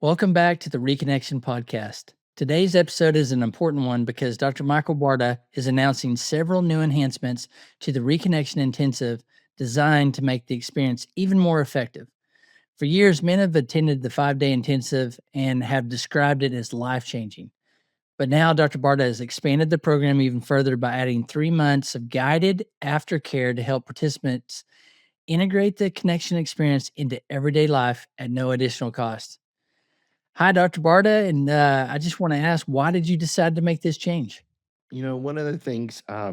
Welcome back to the Reconnection Podcast. Today's episode is an important one because Dr. Michael Barta is announcing several new enhancements to the Reconnection Intensive designed to make the experience even more effective. For years, men have attended the 5-day intensive and have described it as life changing. But now Dr. Barta has expanded the program even further by adding 3 months of guided aftercare to help participants integrate the connection experience into everyday life at no additional cost. Hi, Dr. Barta, and I just want to ask, why did you decide to make this change? One of the things, I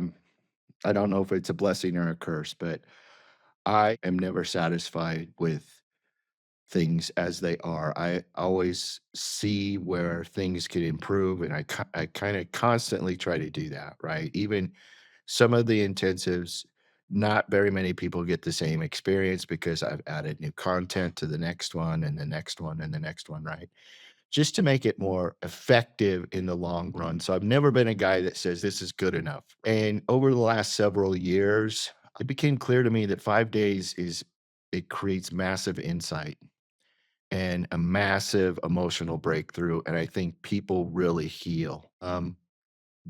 don't know if it's a blessing or a curse, but I am never satisfied with things as they are. I always see where things could improve, and I kind of constantly try to do that, right? Even some of the intensives, not very many people get the same experience because I've added new content to the next one and the next one and the next one, right? Just to make it more effective in the long run. So I've never been a guy that says this is good enough. And over the last several years, it became clear to me that 5 days it creates massive insight and a massive emotional breakthrough. And I think people really heal.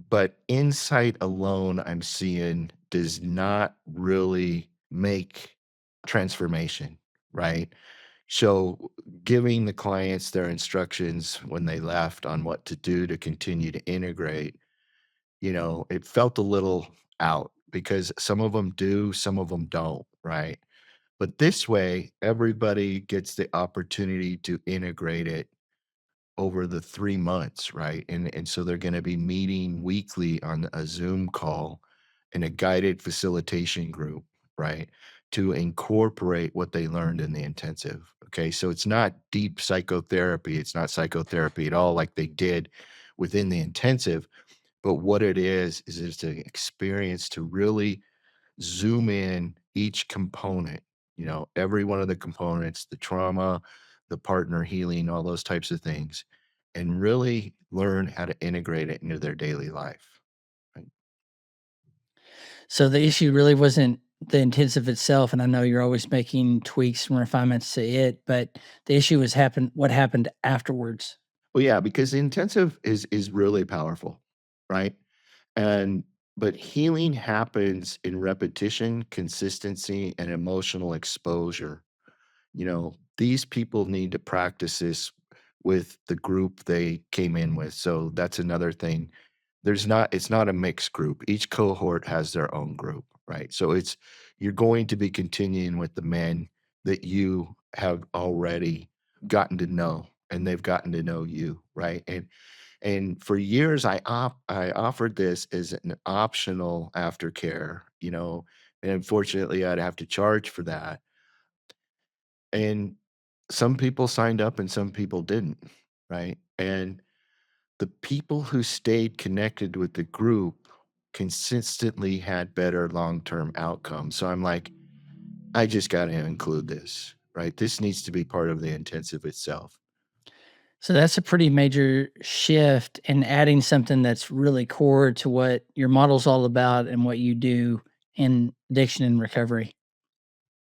But insight alone, I'm seeing, does not really make transformation, right? So giving the clients their instructions when they left on what to do to continue to integrate, it felt a little out because some of them do, some of them don't, right? But this way, everybody gets the opportunity to integrate it over the 3 months, right? And so they're gonna be meeting weekly on a Zoom call in a guided facilitation group, right? To incorporate what they learned in the intensive, okay? So it's not deep psychotherapy, it's not psychotherapy at all like they did within the intensive, but what it is it's an experience to really zoom in each component, every one of the components, the trauma, the partner healing, all those types of things, and really learn how to integrate it into their daily life. Right. So the issue really wasn't the intensive itself, and I know you're always making tweaks and refinements to it, but the issue was what happened afterwards. Well, yeah, because the intensive is really powerful, right? And but healing happens in repetition, consistency, and emotional exposure. These people need to practice this with the group they came in with. So that's another thing. It's not a mixed group. Each cohort has their own group, right? So you're going to be continuing with the men that you have already gotten to know and they've gotten to know you, right? And for years I offered this as an optional aftercare, and unfortunately I'd have to charge for that. And some people signed up and some people didn't, right? And the people who stayed connected with the group consistently had better long-term outcomes. So I'm like, I just got to include this, right? This needs to be part of the intensive itself. So that's a pretty major shift in adding something that's really core to what your model's all about and what you do in addiction and recovery.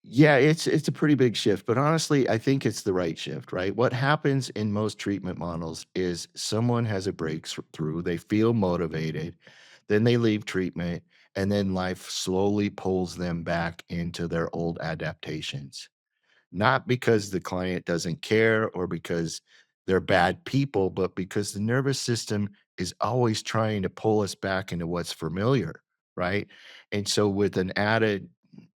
Yeah, it's a pretty big shift, but honestly, I think it's the right shift, right? What happens in most treatment models is someone has a breakthrough, they feel motivated, then they leave treatment, and then life slowly pulls them back into their old adaptations. Not because the client doesn't care or because they're bad people, but because the nervous system is always trying to pull us back into what's familiar, right? And so with an added,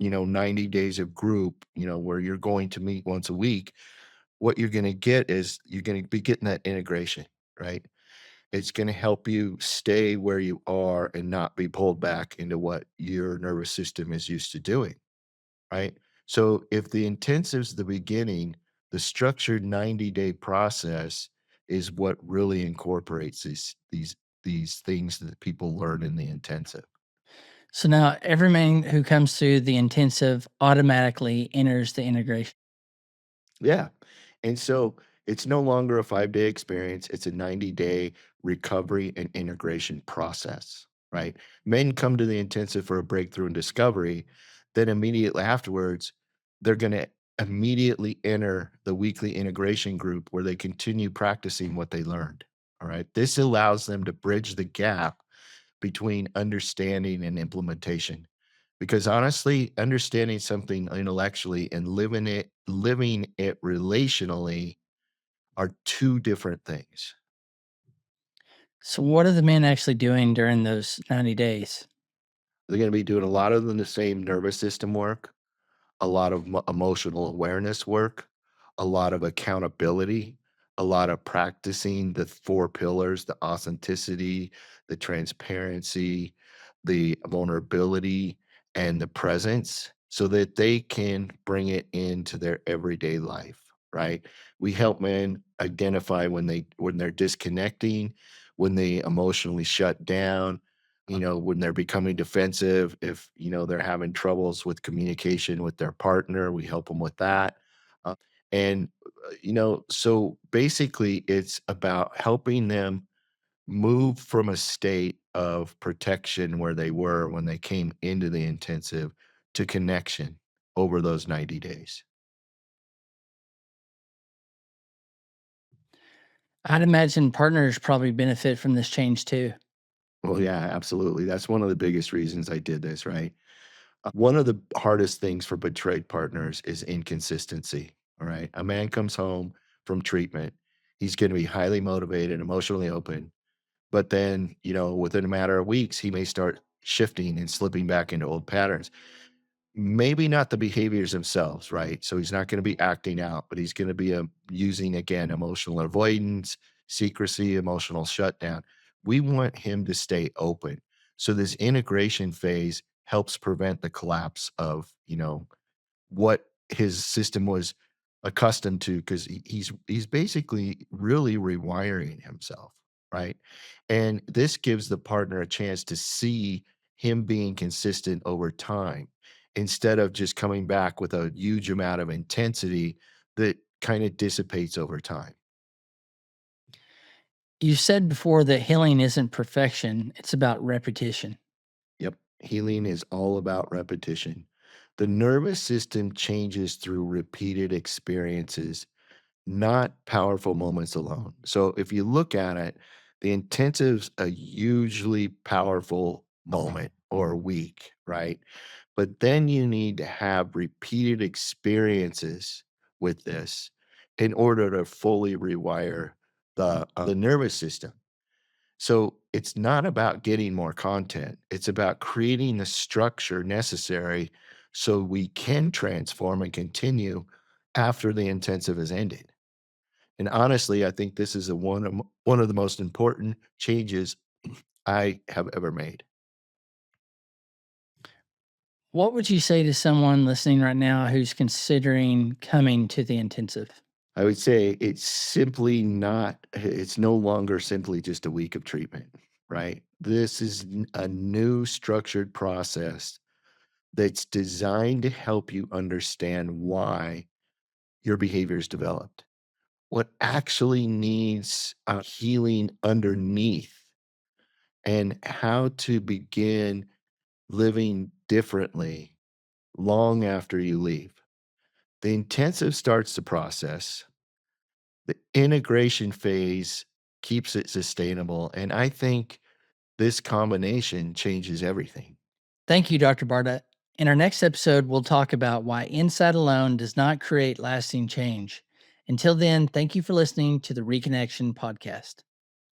90 days of group, where you're going to meet once a week, what you're going to get is you're going to be getting that integration, right? It's going to help you stay where you are and not be pulled back into what your nervous system is used to doing, right? So if the intensive's the beginning, the structured 90-day process is what really incorporates these things that people learn in the intensive. So now every man who comes through the intensive automatically enters the integration. Yeah. And so it's no longer a 5-day experience, it's a 90-day recovery and integration process, right? Men come to the intensive for a breakthrough and discovery, then immediately afterwards, they're gonna immediately enter the weekly integration group where they continue practicing what they learned. All right. This allows them to bridge the gap between understanding and implementation. Because honestly, understanding something intellectually and living it relationally are two different things. So, what are the men actually doing during those 90 days? They're going to be doing a lot of the same nervous system work, a lot of emotional awareness work, a lot of accountability, a lot of practicing the four pillars, the authenticity, the transparency, the vulnerability, and the presence so that they can bring it into their everyday life, right? We help men identify when they're disconnecting, when they emotionally shut down, when they're becoming defensive, if, they're having troubles with communication with their partner, we help them with that. And, so basically it's about helping them move from a state of protection where they were when they came into the intensive to connection over those 90 days. I'd imagine partners probably benefit from this change too. Well, yeah, absolutely. That's one of the biggest reasons I did this, right? One of the hardest things for betrayed partners is inconsistency. All right. A man comes home from treatment. He's going to be highly motivated, emotionally open. But then, within a matter of weeks, he may start shifting and slipping back into old patterns. Maybe not the behaviors themselves, right? So he's not going to be acting out, but he's going to be using, again, emotional avoidance, secrecy, emotional shutdown. We want him to stay open. So this integration phase helps prevent the collapse of, what his system was accustomed to because he's basically really rewiring himself, right? And this gives the partner a chance to see him being consistent over time instead of just coming back with a huge amount of intensity that kind of dissipates over time. You said before that healing isn't perfection, it's about repetition. Yep. Healing is all about repetition. The nervous system changes through repeated experiences, not powerful moments alone. So if you look at it, the intensive's a hugely powerful moment or week, right? But then you need to have repeated experiences with this in order to fully rewire the nervous system. So it's not about getting more content. It's about creating the structure necessary so we can transform and continue after the intensive has ended. And honestly, I think this is one of the most important changes I have ever made. What would you say to someone listening right now who's considering coming to the intensive? I would say it's no longer simply just a week of treatment, right? This is a new structured process that's designed to help you understand why your behavior is developed, what actually needs healing underneath, and how to begin living differently long after you leave. The intensive starts the process. The integration phase keeps it sustainable. And I think this combination changes everything. Thank you, Dr. Barta. In our next episode, we'll talk about why insight alone does not create lasting change. Until then, thank you for listening to the Reconnection Podcast.